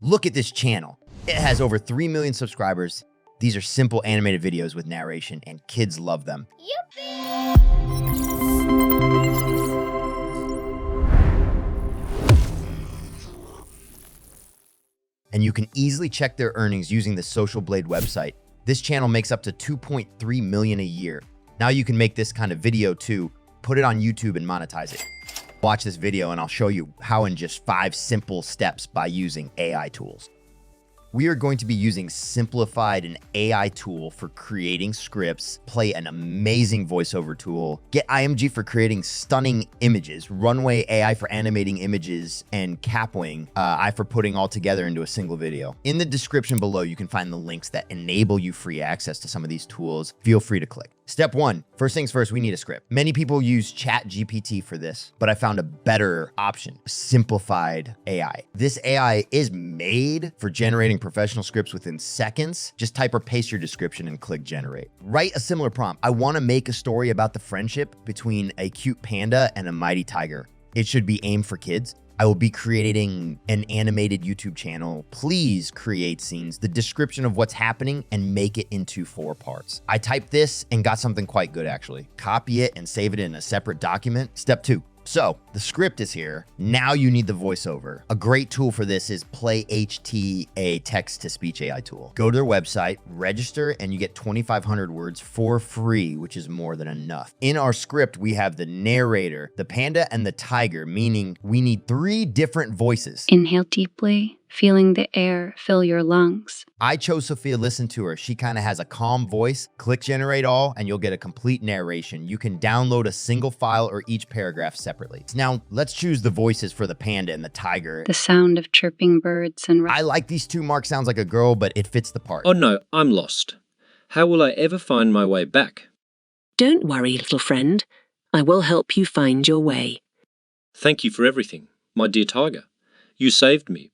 Look at this channel. It has over 3 million subscribers. These are simple animated videos with narration, and kids love them. And you can easily check their earnings using the Social Blade website. This channel makes up to 2.3 million a year. Now you can make this kind of video too, put it on YouTube and monetize it. Watch this video and I'll show you how in just 5 simple steps by using AI tools. We are going to be using Simplified, an AI tool for creating scripts, Play, an amazing voiceover tool, Getimg for creating stunning images, Runway AI for animating images, and Kapwing AI for putting all together into a single video. In the description below, you can find the links that enable you free access to some of these tools. Feel free to click. Step 1, first things first, we need a script. Many people use ChatGPT for this, but I found a better option, Simplified AI. This AI is made for generating professional scripts within seconds. Just type or paste your description and click generate. Write a similar prompt. I want to make a story about the friendship between a cute panda and a mighty tiger. It should be aimed for kids. I will be creating an animated YouTube channel. Please create scenes, the description of what's happening, and make it into 4 parts. I typed this and got something quite good actually. Copy it and save it in a separate document. Step 2. So the script is here. Now you need the voiceover. A great tool for this is Play.ht, a text-to-speech AI tool. Go to their website, register, and you get 2,500 words for free, which is more than enough. In our script, we have the narrator, the panda, and the tiger, meaning we need 3 different voices. Inhale deeply, feeling the air fill your lungs. I chose Sophia. Listen to her. She kind of has a calm voice. Click generate all and you'll get a complete narration. You can download a single file or each paragraph separately. Now let's choose the voices for the panda and the tiger. The sound of chirping birds and I like these 2. Mark sounds like a girl, but it fits the part. Oh no, I'm lost. How will I ever find my way back? Don't worry, little friend. I will help you find your way. Thank you for everything, my dear tiger. You saved me.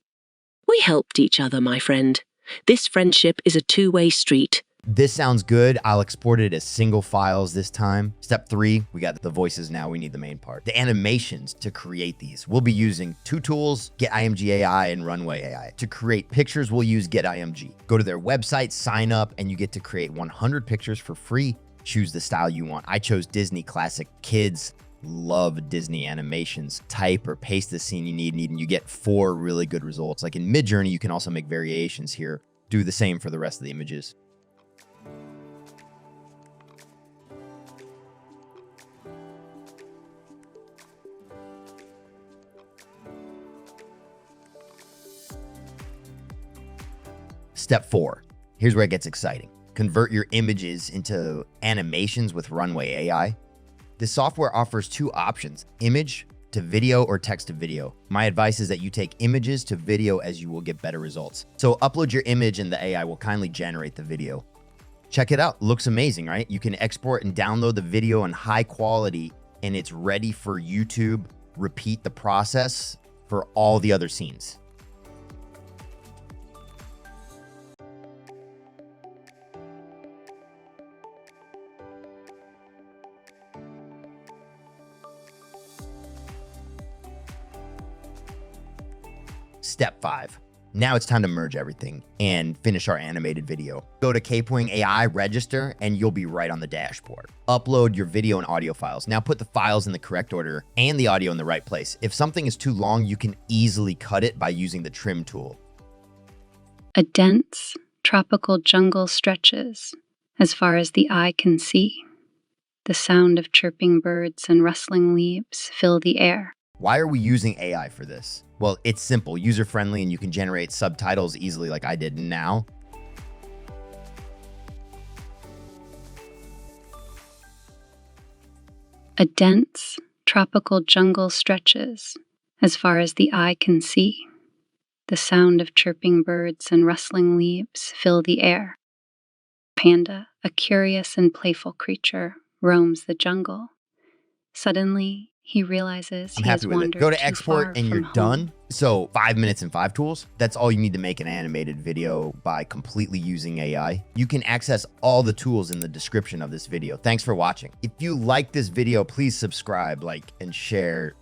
We helped each other, my friend. This friendship is a 2-way street. This sounds good. I'll export it as single files this time. Step 3, we got the voices now. We need the main part. The animations to create these. We'll be using 2 tools, Getimg AI and Runway AI. To create pictures, we'll use Getimg. Go to their website, sign up, and you get to create 100 pictures for free. Choose the style you want. I chose Disney Classic. Kids love Disney animations. Type or paste the scene you need, and you get 4 really good results. Like in Midjourney, you can also make variations here. Do the same for the rest of the images. Step 4, here's where it gets exciting. Convert your images into animations with Runway AI. This software offers 2 options, image to video or text to video. My advice is that you take images to video as you will get better results. So upload your image and the AI will kindly generate the video. Check it out, looks amazing, right? You can export and download the video in high quality and it's ready for YouTube. Repeat the process for all the other scenes. Step 5. Now it's time to merge everything and finish our animated video. Go to Kapwing AI, register, and you'll be right on the dashboard. Upload your video and audio files. Now put the files in the correct order and the audio in the right place. If something is too long, you can easily cut it by using the trim tool. A dense, tropical jungle stretches as far as the eye can see. The sound of chirping birds and rustling leaves fill the air. Why are we using AI for this? Well, it's simple, user-friendly, and you can generate subtitles easily like I did now. A dense, tropical jungle stretches as far as the eye can see. The sound of chirping birds and rustling leaves fill the air. Panda, a curious and playful creature, roams the jungle. Suddenly, he realizes I'm he has happy with it. wandered Go to too export far and you're from home. done. So 5 minutes and 5 tools. That's all you need to make an animated video by completely using AI. You can access all the tools in the description of this video. Thanks for watching. If you like this video, please subscribe, like, and share.